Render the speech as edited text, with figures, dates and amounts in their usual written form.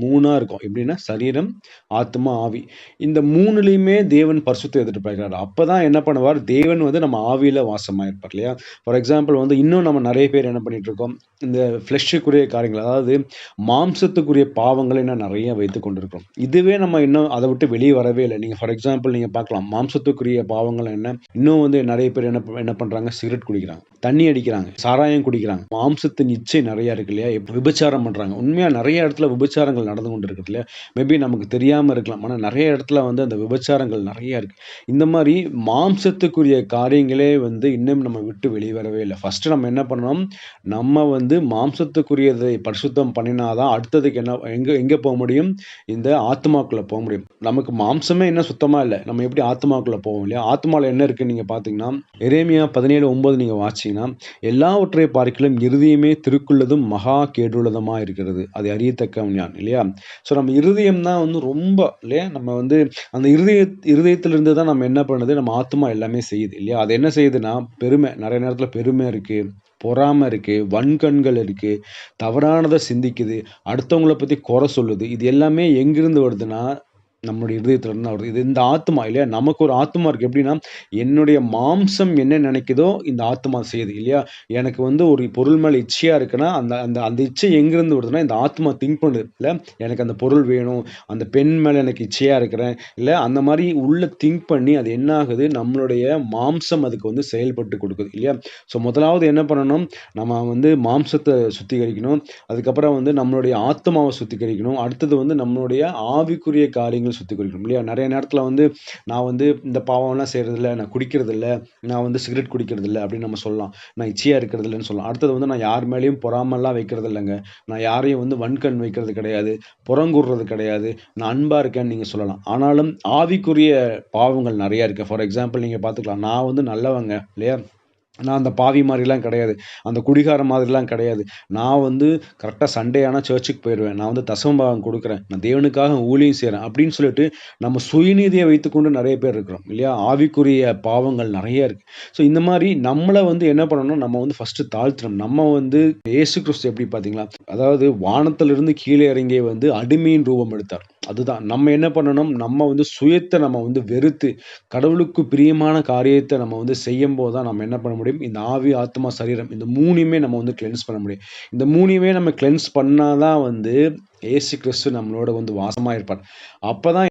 3ஆ இருக்கும். எப்படின்னா சரீரம், ஆத்துமா, ஆவி. இந்த 3லயுமே தேவன் பரிசுத்தம் எதிர்பார்க்கிறாரு. அப்பதான் என்ன பண்ணுவார், தேவன் வந்து நம்ம ஆவியில வாசமாயிருப்பார் இல்லையா? ஃபார் எக்ஸாம்பிள் வந்து இன்னும் நம்ம நெறைய பேர் என்ன பண்ணிட்டு இருக்கோம், இந்த ஃப்ளெஷ்ஷுக்குரிய காரியங்கள், அதாவது மாம்சத்துக்குரிய பாவங்களை இன்னும் நெறைய வைத்துக் கொண்டிருக்கிறோம். இதுவே நம்ம இன்னும் அத விட்டு வெளிய வரவே இல்ல. நீங்க ஃபார் எக்ஸாம்பிள் நீங்க பார்க்கலாம். மாம்சத்துக்குரிய பாவங்கள் என்ன? இன்னும் வந்து நெறைய பேர் என்ன பண்றாங்க, சிகரெட் குடிக்கிறாங்க, தண்ணி அடிக்கிறாங்க, சாராயம் குடிக்கிறாங்க. மாம்சத்தின் இச்சை நெறைய இருக்கு இல்லையா? விபச்சாரம் பண்றாங்க. உண்மையா நெறைய இடத்துல விபச்சாரங்கள் நடந்து கொண்டு இருக்குது இல்லையா? மேபி நமக்கு தெரியாம இருக்கலாம். ஆனா நெறைய இடத்துல வந்து அந்த விபச்சாரங்கள் நெறைய இருக்கு. இந்த மாரி மாம்சத்துக்குரிய காரியங்களே வந்து இன்னும் நம்ம விட்டு வெளிய வரவே இல்ல. ஃபர்ஸ்ட் நம்ம என்ன பண்ணணும், நம்ம வந்து மாம்சத்துக்குரியதை பரிசுத்தம் பண்ணினாதான் அடுத்ததுக்கு என்ன எங்க எங்க போ முடியும்? இந்த ஆத்துமாக்குள்ள போ முடியும். நமக்கு மாம்சமே இன்னும் சுத்தமா இல்ல. நம்ம எப்படி ஆத்துமாக்குள்ள போவோம் இல்லையா? ஆத்துமால என்ன இருக்குன்னு நீங்க பார்த்தீங்கன்னா, எரேமியா 17:9 நீங்க வாசிச்சீங்கன்னா, எல்லாவற்றை பார்க்கிலும் இருதயமே திருக்குள்ளதும் மகா கேடுள்ளதுமா இருக்கிறது. அதை அறியத்தக்கவன் யான் இல்லையா? ஸோ நம்ம இருதயம் தான் வந்து ரொம்ப இல்லையா? நம்ம வந்து அந்த இருதயத்திலிருந்து தான் நம்ம என்ன பண்ணுது, நம்ம ஆத்துமா எல்லாமே செய்யுது இல்லையா? அது என்ன செய்யுதுன்னா, பெருமை. நெறைய நேரத்தில பெருமை இருக்கு, பொறாமை இருக்கு, வன்கண்கள் இருக்கு, தவறானத சிந்திக்குது, அடுத்தவங்கள பத்தி குறை சொல்லுது. இது எல்லாமே எங்கிருந்து வருதுன்னா, நம்முடைய இருதயத்துல இருந்து தான் வருது. இது இந்த ஆத்துமா இல்லையா? நமக்கு ஒரு ஆத்துமா இருக்கு. எப்படின்னா, என்னுடைய மாம்சம் என்ன நினைக்குதோ, இந்த ஆத்துமா செய்யுது இல்லையா? எனக்கு வந்து ஒரு பொருள் மேல இச்சையா இருக்குன்னா, அந்த அந்த அந்த இச்சை எங்கிருந்து வருதுன்னா, இந்த ஆத்துமா திங்க் பண்ணுது இல்ல, எனக்கு அந்த பொருள் வேணும், அந்த பெண் மேல எனக்கு இச்சையா இருக்கிறேன், இல்ல அந்த மாரி உள்ள திங்க் பண்ணி அது என்ன ஆகுது, நம்மளுடைய மாம்சம் அதுக்கு வந்து செயல்பட்டு கொடுக்குது இல்லையா? ஸோ முதலாவது என்ன பண்ணணும், நம்ம வந்து மாம்சத்த சுத்திகரிக்கணும். அதுக்கப்புறம் வந்து நம்மளுடைய ஆத்துமாவ சுத்திகரிக்கணும். அடுத்தது வந்து நம்மளுடைய ஆவிக்குரிய காரியங்கள சுத்திகரிக்கணும் இல்லையா? நெறைய நேரத்துல வந்து நான் வந்து இந்த பாவம்லாம் செய்றதில்ல, நான் குடிக்கிறதில்ல, நான் வந்து சிகரெட் குடிக்கிறதில்ல அப்படின்னு நம்ம சொல்லலாம். நான் இச்சையா இருக்கிறதில்லன்னு சொல்லலாம். அடுத்தது வந்து நான் யார் மேலயும் பொறாமைலாம் வைக்கிறது இல்லங்க. நான் யாரையும் வந்து வன்கண் வைக்கிறது கிடையாது. புறங்கூறுறது கிடையாது. நான் அன்பா இருக்கேன்னு நீங்க சொல்லலாம். ஆனாலும் ஆவிக்குரிய பாவங்கள் நெறைய இருக்கு. ஃபார் எக்ஸாம்பிள் நீங்க பார்த்துக்கலாம். நான் வந்து நல்லவங்க இல்லையா? நான் அந்த பாவி மாரிலாம் கிடையாது. அந்த குடிகாரன் மாதிரிலாம் கிடையாது. நான் வந்து கரெக்ட்டா சண்டே ஆனா சர்ச்சுக்கு போயிருவேன். நான் வந்து தசமபாகம் குடுக்குறேன். நான் தேவனுக்காக ஊழியம் செய்றேன். அப்படின்னு சொல்லிட்டு நம்ம சுயநீதிய வைத்துக்கொண்டு நெறைய பேர் இருக்கிறோம். இல்லையா? ஆவிக்குரிய பாவங்கள் நெறைய இருக்கு. ஸோ இந்த மாரி நம்மள வந்து என்ன பண்ணணும், நம்ம வந்து ஃபர்ஸ்ட்டு தாழ்த்தணும். நம்ம வந்து இயேசு கிறிஸ்து எப்படி பார்த்தீங்களா? அதாவது வானத்திலிருந்து கீழே இறங்கி வந்து அடிமையின் ரூபம் எடுத்தார். அதுதான். நம்ம என்ன பண்ணணும், நம்ம வந்து சுயத்த நம்ம வந்து வெறுத்து, கடவுளுக்கு பிரியமான காரியத்த நம்ம வந்து செய்யும்போது தான் நம்ம என்ன பண்ண முடியும், இந்த ஆவி, ஆத்துமா, சரீரம் இந்த 3யுமே நம்ம வந்து கிளென்ஸ் பண்ண முடியும். இந்த 3யுமே நம்ம கிளென்ஸ் பண்ணா தான் வந்து இயேசு கிறிஸ்து நம்மளோட வந்து வாசமா இருப்பார். அப்பதான்